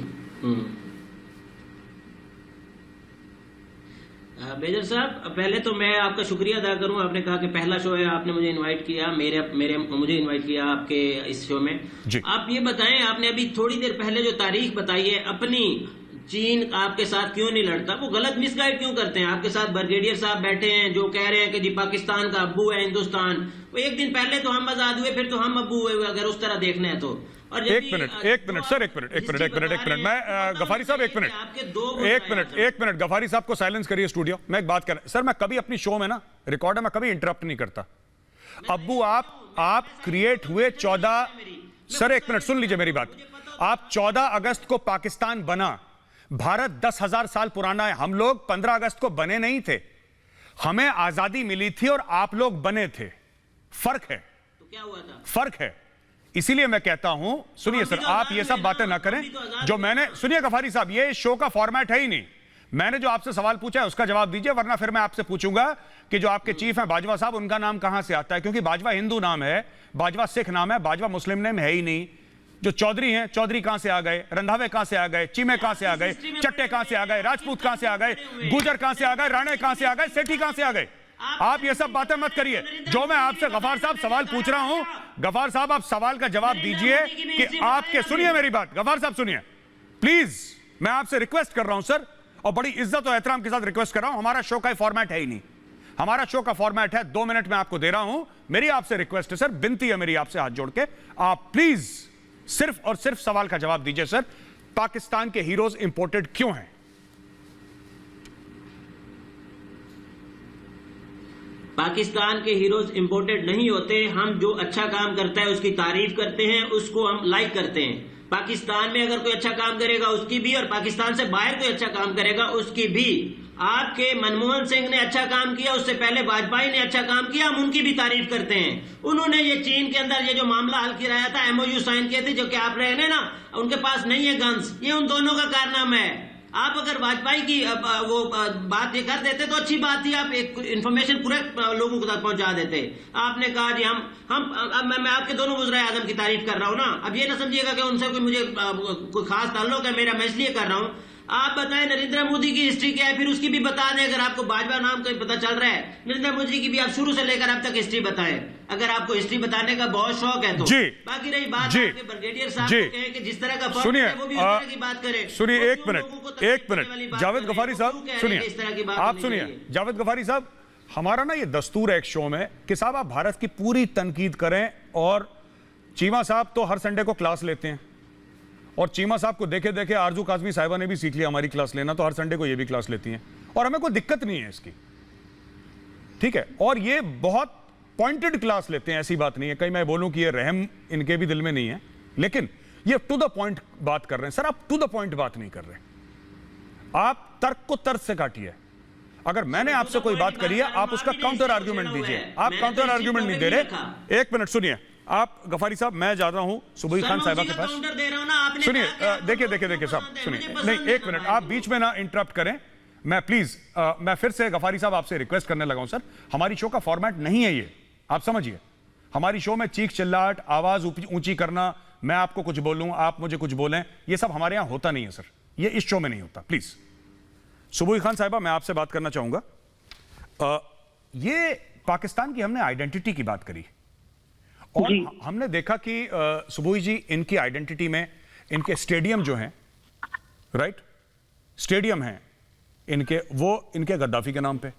S6: मेजर साहब, पहले तो मैं आपका शुक्रिया अदा करूं। आपने कहा कि पहला शो है, आपने मुझे इनवाइट किया, मुझे इनवाइट किया आपके इस शो में। आप ये बताएं, आपने अभी थोड़ी देर पहले जो तारीख बताई है अपनी, चीन आपके साथ क्यों नहीं लड़ता? वो गलत मिसगाइड क्यों करते हैं? आपके साथ ब्रिगेडियर साहब बैठे हैं जो कह रहे हैं कि जी पाकिस्तान का अब्बू है हिंदुस्तान। वो एक दिन पहले तो हम आजाद हुए, फिर तो हम अब्बू हुए, अगर उस तरह देखना है तो। और
S1: एक मिनट सर, एक मिनट मैं गफारी साहब एक मिनट गफारी साहब को साइलेंस करिए स्टूडियो। मैं एक बात कर सर, मैं कभी अपनी शो में ना रिकॉर्ड में कभी इंटरप्ट नहीं करता। अब्बू आप क्रिएट हुए 14, सर एक मिनट सुन लीजिए मेरी बात। आप 14 अगस्त को पाकिस्तान बना, भारत 10,000 साल पुराना है। हम लोग 15 अगस्त को बने नहीं थे, हमें आजादी मिली थी और आप लोग बने थे। फर्क है,
S6: तो क्या हुआ था?
S1: फर्क है। इसीलिए मैं कहता हूं, सुनिए सर, आप ये सब बातें ना करें जो मैंने, सुनिए गफारी साहब, ये शो का फॉर्मेट है ही नहीं। मैंने जो आपसे सवाल पूछा है उसका जवाब दीजिए, वरना फिर मैं आपसे पूछूंगा कि जो आपके चीफ हैं बाजवा साहब, उनका नाम कहां से आता है? क्योंकि बाजवा हिंदू नाम है, बाजवा सिख नाम है, बाजवा मुस्लिम नेम है ही नहीं। जो चौधरी हैं, चौधरी कहां से आ गए? रंधावे कहां से आ गए? चीमे कहां से आ गए? चट्टे कहां से आ गए? राजपूत कहां से आ गए? गुजर कहां से आ गए? राणे कहां से आ गए? सेठी कहां से आ गए? आप ये सब बातें मत करिए। जो मैं आपसे गफार साहब सवाल पूछ रहा हूं, गफार साहब आप सवाल का जवाब दीजिए कि आपके, सुनिए मेरी बात गफार साहब, सुनिए प्लीज, मैं आपसे रिक्वेस्ट कर रहा हूं सर, और बड़ी इज्जत और एहतराम के साथ रिक्वेस्ट कर रहा हूं। हमारा शो का फॉर्मेट है ही नहीं। हमारा शो का फॉर्मेट है 2 मिनट में आपको दे रहा हूं। मेरी आपसे रिक्वेस्ट है सर, विनती है मेरी आपसे हाथ जोड़ के, आप प्लीज सिर्फ और सिर्फ सवाल का जवाब दीजिए सर। पाकिस्तान के हीरोज इंपोर्टेड क्यों हैं?
S6: पाकिस्तान के हीरोज इंपोर्टेड नहीं होते। हम जो अच्छा काम करता है उसकी तारीफ करते हैं, उसको हम लाइक करते हैं। पाकिस्तान में अगर कोई अच्छा काम करेगा उसकी भी, और पाकिस्तान से बाहर कोई अच्छा काम करेगा उसकी भी। आपके मनमोहन सिंह ने अच्छा काम किया, उससे पहले वाजपेयी ने अच्छा काम किया, हम उनकी भी तारीफ करते हैं। उन्होंने ये चीन के अंदर ये जो मामला हल कराया था, एमओयू साइन किए थे, जो कि आप रहे ना, उनके पास नहीं है गन्स, ये उन दोनों का कारनामा है। आप अगर वाजपेयी की वो बात ये कर देते तो अच्छी बात थी, आप एक इन्फॉर्मेशन पूरे लोगों को तक पहुंचा देते। आपने कहा जी मैं आपके दोनों वज़ीर आज़म की तारीफ कर रहा हूं ना, अब ये ना समझिएगा कि उनसे कोई मुझे कोई खास ताल्लुक है मेरा, मैं इसलिए कर रहा हूं। आप बताएं नरेंद्र मोदी की हिस्ट्री क्या है, फिर उसकी भी बता दें। अगर आपको भाजपा नाम का पता चल रहा है, नरेंद्र मोदी की भी आप शुरू से लेकर अब तक हिस्ट्री बताएं, अगर आपको हिस्ट्री बताने का बहुत शौक है तो।
S1: जी,
S6: बाकी रही बात आपके ब्रिगेडियर साहब को कहें कि जिस तरह का फर्क है वो भी उस तरह की बात करें।
S1: सुनिए, एक मिनट जावेद गफारी साहब, सुनिए, आप सुनिए जावेद गफारी साहब, हमारा ना ये दस्तूर है एक शो में कि साहब आप भारत की पूरी तनकीद करें, और चीमा साहब तो हर संडे को क्लास लेते हैं, और चीमा साहब को देखे देखे आरजू काजमी साहिबा ने भी सीख लिया हमारी क्लास लेना, तो हर संडे को ये भी क्लास लेती हैं, और हमें कोई दिक्कत नहीं है इसकी, ठीक है। और ये बहुत पॉइंटेड क्लास लेते हैं, ऐसी बात नहीं है कहीं मैं बोलूं कि ये रहम इनके भी दिल में नहीं है, लेकिन ये टू द पॉइंट बात कर रहे हैं। सर आप टू द पॉइंट बात नहीं कर रहे, आप तर्क को तर्क से काटिए। अगर मैंने आपसे कोई बात करी है, आप उसका काउंटर आर्ग्यूमेंट दीजिए। आप काउंटर आर्ग्यूमेंट नहीं दे रहे। एक मिनट सुनिए, आप गफारी साहब, मैं जा रहा हूं सुबुई खान साहिबा के पास। सुनिए, देखिए साहब, सुनिए, नहीं एक मिनट, आप बीच में ना इंटरप्ट करें। मैं प्लीज मैं फिर से गफारी साहब आपसे रिक्वेस्ट करने लगा हूं सर, हमारी शो का फॉर्मेट नहीं है ये, आप समझिए। हमारी शो में चीख चिल्लाहट, आवाज ऊंची करना, मैं आपको कुछ बोलूं आप मुझे कुछ बोलें, ये सब हमारे यहां होता नहीं है सर, ये इस शो में नहीं होता। प्लीज सुबुई खान साहिबा, मैं आपसे बात करना चाहूंगा। ये पाकिस्तान की हमने आइडेंटिटी की बात करी, और हमने देखा कि सुबुई जी, इनकी आइडेंटिटी में इनके स्टेडियम जो हैं, राइट, स्टेडियम हैं इनके, वो इनके गद्दाफी के नाम पे,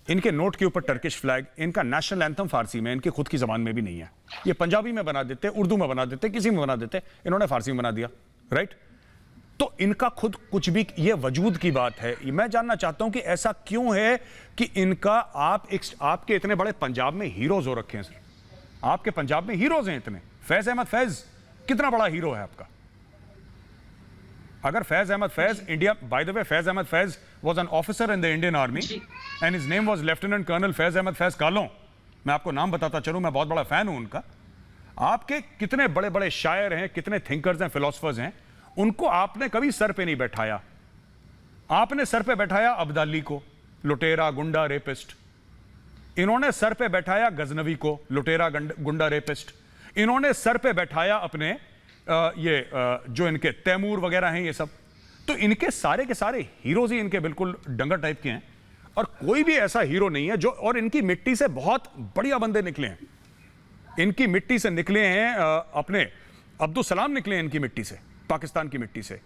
S1: इनके नोट के ऊपर टर्किश फ्लैग, इनका नेशनल एंथम फारसी में, इनकी खुद की जबान में भी नहीं है, ये पंजाबी में बना देते, उर्दू में बना देते, किसी में बना देते, इन्होंने फारसी में बना दिया, राइट। तो इनका खुद कुछ भी, ये वजूद की बात है। मैं जानना चाहता हूं कि ऐसा क्यों है कि इनका, आपके इतने बड़े पंजाब में हीरोज हो रखे हैं सर, आपके पंजाब में हीरोज हैं इतने। फैज अहमद फैज कितना बड़ा हीरो है आपका। अगर Faiz Ahmad Faiz, India, by the way, Faiz Ahmad Faiz was an officer in the Indian army and his name was lieutenant colonel Faiz Ahmad Faiz कालों। मैं आपको नाम बताता चलूं, मैं बहुत बड़ा फैन हूं उनका। आपके कितने बड़े बड़े शायर हैं, कितने थिंकर्स हैं, फिलोसफर्स हैं, उनको आपने कभी सर पे नहीं बैठाया। आपने सर पे बैठाया अब्दाली को, लुटेरा, गुंडा, रेपिस्ट। इन्होंने सर पे बैठाया गजनवी को, लुटेरा, गुंडा, रेपिस्ट। इन्होंने सर पे बैठाया अपने जो इनके तैमूर वगैरह हैं, ये सब। तो इनके सारे के सारे हीरोज ही इनके बिल्कुल डंगर टाइप के हैं, और कोई भी ऐसा हीरो नहीं है जो, और इनकी मिट्टी से बहुत बढ़िया बंदे निकले हैं, इनकी मिट्टी से निकले हैं, अपने अब्दुल सलाम निकले हैं इनकी मिट्टी से, पाकिस्तान की मिट्टी से,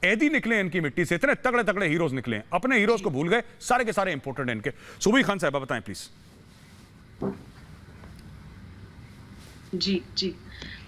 S1: ऐदी निकले इनकी मिट्टी से, इतने तगड़े तगड़े हीरोज निकले हैं। अपने हीरोज को भूल गए, सारे के सारे इंपोर्टेड हैं इनके। सुबुई खान साहिबा बताएं प्लीज।
S7: जी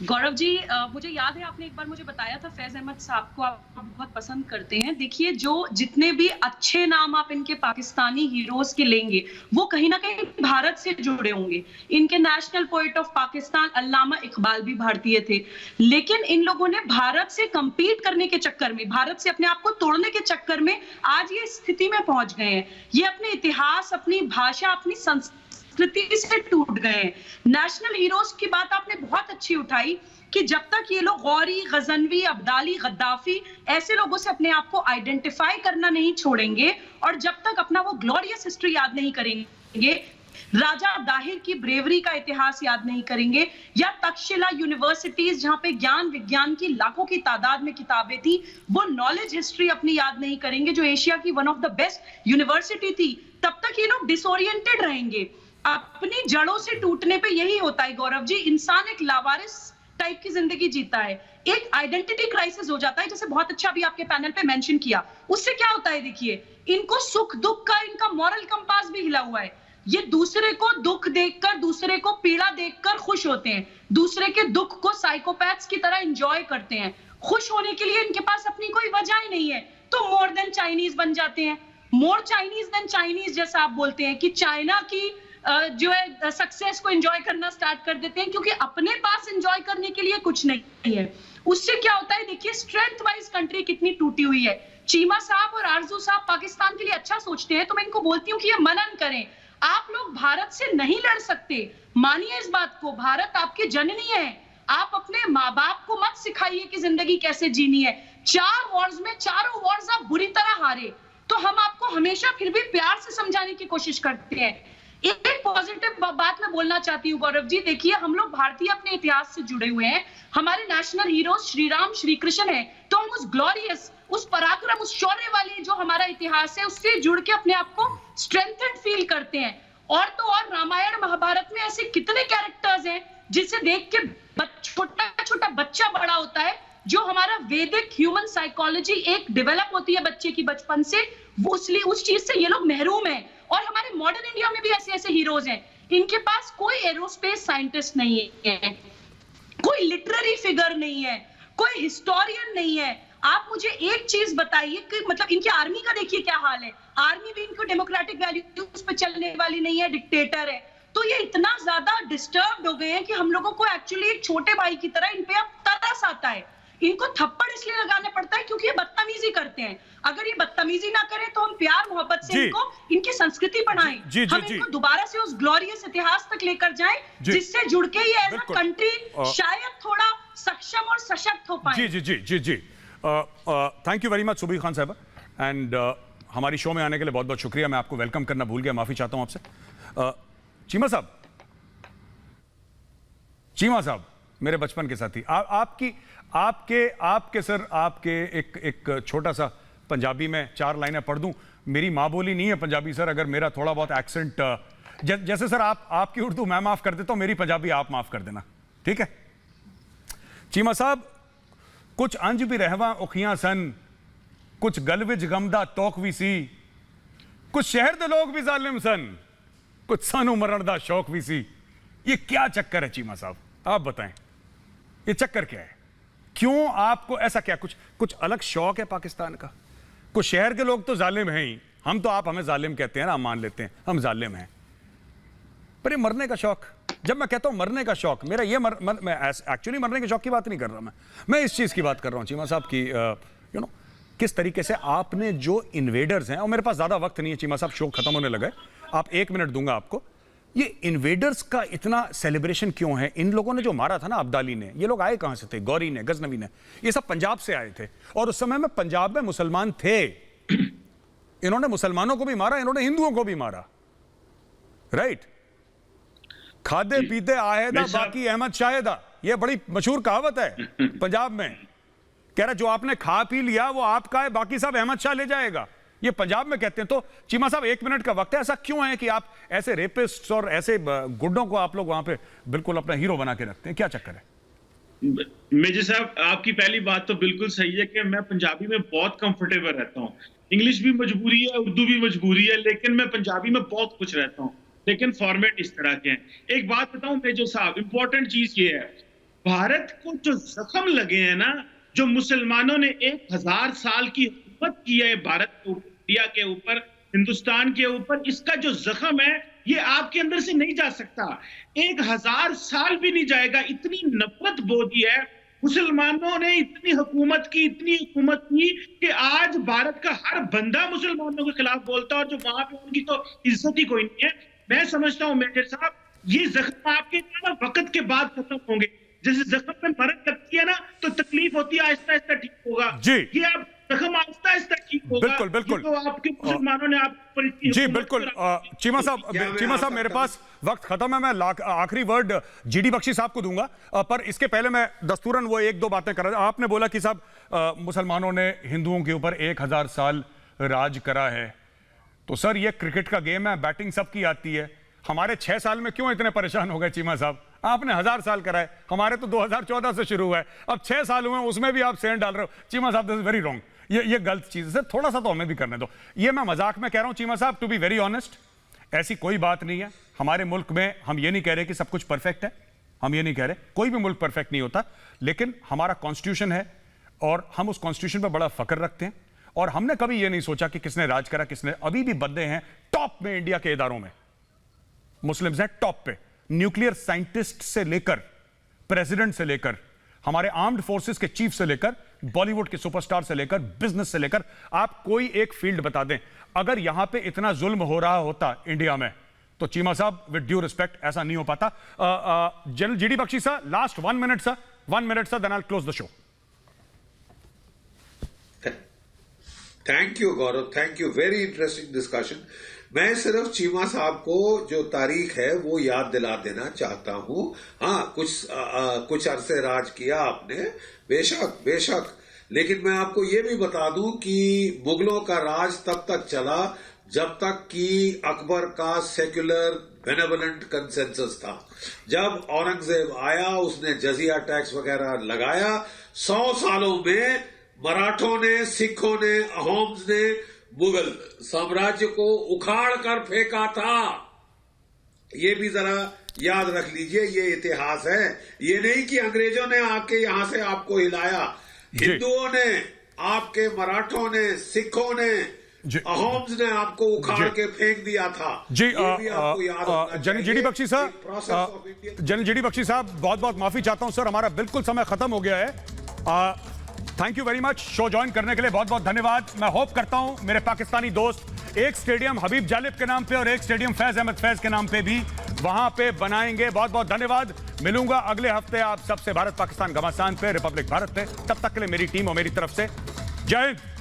S7: गौरव जी, मुझे याद है आपने एक बार मुझे बताया था फैज अहमद साहब को आप बहुत पसंद करते हैं। देखिए, जो जितने भी अच्छे नाम आप इनके पाकिस्तानी हीरोज के लेंगे, वो कहीं ना कहीं भारत से जुड़े होंगे। इनके नेशनल पोएट ऑफ पाकिस्तान अल्लामा इकबाल भी भारतीय थे, लेकिन इन लोगों ने भारत से कंपीट करने के चक्कर में, भारत से अपने आप को तोड़ने के चक्कर में आज ये स्थिति में पहुंच गए हैं। ये अपने इतिहास, अपनी भाषा, अपनी संस्कृति से टूट गए हैं। नेशनल हीरोज की बात आपने बहुत अच्छी उठाई कि जब तक ये लोग गौरी, गजनवी, अब्दाली, गद्दाफी ऐसे लोगों से अपने आप को आइडेंटिफाई करना नहीं छोड़ेंगे, और जब तक अपना वो ग्लोरियस हिस्ट्री याद नहीं करेंगे, राजा दाहिर की ब्रेवरी का इतिहास याद नहीं करेंगे, या तक्षशिला यूनिवर्सिटीज जहां पे ज्ञान विज्ञान की लाखों की तादाद में किताबें थी, वो नॉलेज हिस्ट्री अपनी याद नहीं करेंगे, जो एशिया की one of the best university थी, तब तक ये लोग डिसोरिएंटेड रहेंगे। अपनी जड़ों से टूटने पे यही होता है गौरव जी, इंसान एक लावारिस टाइप की जिंदगी जीता है, एक आइडेंटिटी क्राइसिस हो जाता है, जैसे बहुत अच्छा भी आपके पैनल पे मेंशन किया। उससे क्या होता है, देखिए, इनको सुख दुख का इनका मॉरल कंपास भी हिला हुआ है। ये दूसरे को दुख देखकर, दूसरे को पीड़ा देखकर खुश होते हैं, दूसरे के दुख को साइकोपैथ्स की तरह एंजॉय करते हैं। खुश होने के लिए इनके पास अपनी कोई वजह ही नहीं है, तो मोर देन चाइनीज बन जाते हैं। मोर चाइनीज देन चाइनीज, जैसा आप बोलते हैं कि चाइना की जो है सक्सेस को एंजॉय करना स्टार्ट कर देते हैं, क्योंकि अपने पास एंजॉय करने के लिए कुछ नहीं है। उससे क्या होता है, देखिए स्ट्रेंथ वाइज कंट्री कितनी टूटी हुई है। चीमा साहब और आरजू साहब पाकिस्तान के लिए अच्छा सोचते हैं, तो मैं इनको बोलती हूँ कि ये मनन करें। आप लोग भारत से नहीं लड़ सकते, मानिए इस बात को। भारत आपकी जननी है, आप अपने माँ बाप को मत सिखाइए कि जिंदगी कैसे जीनी है। 4 वॉर्स में चारों वॉर्स आप बुरी तरह हारे, तो हम आपको हमेशा फिर भी प्यार से समझाने की कोशिश करते हैं। एक पॉजिटिव बात मैं बोलना चाहती हूँ गौरव जी, देखिए हम लोग भारतीय अपने इतिहास से जुड़े हुए हैं। हमारे नेशनल हीरो श्री राम श्री कृष्ण है, तो हम उस ग्लोरियस, उस पराक्रम, उस शौर्य वाली जो हमारा इतिहास है उससे जुड़ के अपने आप को स्ट्रेंथेड फील करते हैं। और तो और रामायण महाभारत में ऐसे कितने कैरेक्टर्स हैं जिसे देख के छोटा छोटा बच्चा बड़ा होता है। जो हमारा वैदिक ह्यूमन साइकोलॉजी एक डेवलप होती है बच्चे की बचपन से, वो उस चीज से ये लोग महरूम हैं। और हमारे मॉडर्न इंडिया में भी ऐसे ऐसे हीरोज हैं, इनके पास कोई एरोस्पेस साइंटिस्ट नहीं है, कोई लिटरेरी फिगर नहीं है, कोई हिस्टोरियन नहीं है। आप मुझे एक चीज बताइए कि मतलब इनकी आर्मी का देखिए क्या हाल है। आर्मी भी इनको डेमोक्रेटिक वैल्यूज पे चलने वाली नहीं है, डिक्टेटर है। तो ये इतना ज्यादा डिस्टर्ब्ड हो गए हैं कि हम लोगों को एक्चुअली एक छोटे भाई की तरह इन पे अब तरस आता है। इनको थप्पड़ इसलिए लगाने पड़ता है क्योंकि ये बदतमीजी करते हैं। अगर ये बदतमीजी ना करें तो हम प्यार मोहब्बत से इनको इनकी संस्कृति बढ़ाएं, हम इनको दोबारा से उस ग्लोरियस इतिहास तक लेकर जाएं, जिससे जुड़ के ये एज अ कंट्री शायद थोड़ा सक्षम और सशक्त हो पाए।
S1: जी जी जी जी thank you very much Subir Khan साहब, एंड हमारी शो में आने के लिए बहुत बहुत शुक्रिया। मैं आपको वेलकम करना भूल गया, माफी चाहता हूं आपसे। चीमा साहब मेरे बचपन के साथी, आपके सर, आपके एक छोटा सा पंजाबी में 4 लाइनें पढ़ दूं। मेरी माँ बोली नहीं है पंजाबी सर, अगर मेरा थोड़ा बहुत एक्सेंट जैसे सर आपकी उर्दू मैं माफ कर देता हूं, मेरी पंजाबी आप माफ कर देना, ठीक है? चीमा साहब, कुछ अंज भी रहवा उखियां सन, कुछ गल विच गमदा तोक भी सी, कुछ शहर दे लोग भी जालिम सन, कुछ सानू मरण दा शौक भी सी। ये क्या चक्कर है चीमा साहब, आप बताएं, ये चक्कर क्या है? क्यों आपको ऐसा, क्या कुछ अलग शौक है पाकिस्तान का? कुछ शहर के लोग तो जालिम हैं ही, हम तो आप हमें जालिम कहते हैं ना, हम मान लेते हैं हम जालिम हैं, पर ये मरने का शौक, जब मैं कहता हूं मरने का शौक, मेरा ये मैं एक्चुअली मरने के शौक की बात नहीं कर रहा, मैं इस चीज की बात कर रहा हूं चीमा साहब की, यू नो, किस तरीके से आपने जो इन्वेडर्स हैं, और मेरे पास ज्यादा वक्त नहीं है चीमा साहब, शो खत्म होने लगा है, आप 1 मिनट दूंगा आपको। ये इन्वेडर्स का इतना सेलिब्रेशन क्यों है? इन लोगों ने जो मारा था ना अब्दाली ने, ये लोग आए कहां से थे? गौरी ने, गजनवी ने, ये सब पंजाब से आए थे, और उस समय में पंजाब में मुसलमान थे। इन्होंने मुसलमानों को भी मारा, इन्होंने हिंदुओं को भी मारा, राइट? खादे पीते आहेदा बाकी अहमद शाहिदा, ये बड़ी मशहूर कहावत है पंजाब में। कह रहा जो आपने खा पी लिया वो आपका है, बाकी सब अहमद शाह ले जाएगा, ये पंजाब में कहते हैं। तो चीमा साहब 1 मिनट का वक्त है, ऐसा क्यों है कि आप ऐसे रेपिस्ट और ऐसे गुड्डों को आप लोग वहां पे बिल्कुल अपना हीरो बना के रखते हैं? क्या चक्कर है?
S2: मेजर साहब, आपकी पहली बात तो बिल्कुल सही है कि मैं पंजाबी में बहुत कंफर्टेबल रहता हूँ। इंग्लिश भी मजबूरी है, उर्दू भी मजबूरी है, लेकिन मैं पंजाबी में बहुत खुश रहता हूँ। लेकिन फॉर्मेट इस तरह के हैं। एक बात बताऊं मेजर साहब, इंपॉर्टेंट चीज ये है, भारत को जो जख्म लगे हैं ना, जो मुसलमानों ने 1000 साल की हुकूमत की है भारत के ऊपर, इंडिया के ऊपर, हिंदुस्तान के ऊपर, इसका जो जख्म है ये आपके अंदर से नहीं जा सकता, 1000 साल भी नहीं जाएगा। इतनी नफरत बो दी है मुसलमानों ने, इतनी हुकूमत की कि आज भारत का हर बंदा मुसलमानों के खिलाफ बोलता है, और जो वहां पे उनकी तो इज्जत ही कोई नहीं है। मैं समझता हूं मेजर साहब, ये जख्म आपके वक्त के बाद खत्म होंगे। जैसे जख्म में मरद लगती है ना, तो तकलीफ होती है, आहिस्ता आहिस्ता ठीक होगा जी। ये आप जख्म आहिस्ता आहिस्ता ठीक होगा।
S1: बिल्कुल बिल्कुल,
S2: तो आपके मुसलमानों ने आप
S1: जी बिल्कुल। चीमा साहब मेरे पास वक्त खत्म है, मैं आखिरी वर्ड जीडी बख्शी साहब को दूंगा, पर इसके पहले मैं दस्तूरन वो 1-2 बातें कर रहा था। आपने बोला कि साहब मुसलमानों ने हिंदुओं के ऊपर 1000 साल राज करा है, तो सर ये क्रिकेट का गेम है, बैटिंग सबकी आती है, हमारे 6 साल में क्यों इतने परेशान हो गए चीमा साहब? आपने 1000 साल कराए, हमारे तो 2014 से शुरू हुआ है, अब 6 साल हुए, उसमें भी आप सेंड डाल रहे हो। चीमा साहब दिस इज वेरी रॉन्ग, ये गलत चीज है, थोड़ा सा तो हमें भी करने दो। ये मैं मजाक में कह रहा हूं चीमा साहब, टू बी वेरी ऑनेस्ट, ऐसी कोई बात नहीं है। हमारे मुल्क में हम ये नहीं कह रहे कि सब कुछ परफेक्ट है, हम ये नहीं कह रहे, कोई भी मुल्क परफेक्ट नहीं होता, लेकिन हमारा कॉन्स्टिट्यूशन है और हम उस कॉन्स्टिट्यूशन पर बड़ा फक्र रखते हैं, और हमने कभी ये नहीं सोचा कि किसने राज करा, किसने, अभी भी बंदे हैं टॉप में इंडिया के इदारों में, मुस्लिम्स हैं टॉप पे, न्यूक्लियर साइंटिस्ट से लेकर प्रेसिडेंट से लेकर हमारे आर्म्ड फोर्सेस के चीफ से लेकर बॉलीवुड के सुपरस्टार से लेकर बिजनेस से लेकर, आप कोई एक फील्ड बता दें, अगर यहां पे इतना जुल्म हो रहा होता इंडिया में तो चीमा साहब विद ड्यू रिस्पेक्ट ऐसा नहीं हो पाता। General GD Bakshi sir, last 1 minute sir, 1 minute sir, then I will close the show.
S5: Thank you Gaurav, thank you, very interesting discussion. मैं सिर्फ चीमा साहब को जो तारीख है वो याद दिला देना चाहता हूं। हाँ, कुछ अरसे राज किया आपने, बेशक बेशक, लेकिन मैं आपको ये भी बता दूं कि मुगलों का राज तब तक चला जब तक कि अकबर का सेक्युलर बेनेवलेंट कंसेंसस था। जब औरंगजेब आया, उसने जजिया टैक्स वगैरह लगाया, 100 सालों में मराठों ने, सिखों ने, अहोम्स ने मुगल साम्राज्य को उखाड़ कर फेंका था। ये भी जरा याद रख लीजिए, ये इतिहास है। ये नहीं कि अंग्रेजों ने आके यहां से आपको हिलाया, हिंदुओं ने, आपके मराठों ने, सिखों ने, अहोम्स ने आपको उखाड़ के फेंक दिया था।
S1: जी,
S5: जनरल
S1: जीडी बख्शी साहब, जनरल जीडी बख्शी साहब, बहुत बहुत माफी चाहता हूं सर, हमारा बिल्कुल समय खत्म हो गया है। Thank you very much show join करने के लिए, बहुत बहुत धन्यवाद। मैं होप करता हूं मेरे पाकिस्तानी दोस्त एक स्टेडियम हबीब जालिब के नाम पे और एक स्टेडियम फैज अहमद फैज के नाम पे भी वहां पे बनाएंगे। बहुत बहुत धन्यवाद। मिलूंगा अगले हफ्ते आप सबसे भारत पाकिस्तान घमासान पे, रिपब्लिक भारत पे। तब तक के लिए मेरी टीम और मेरी तरफ से जय हिंद।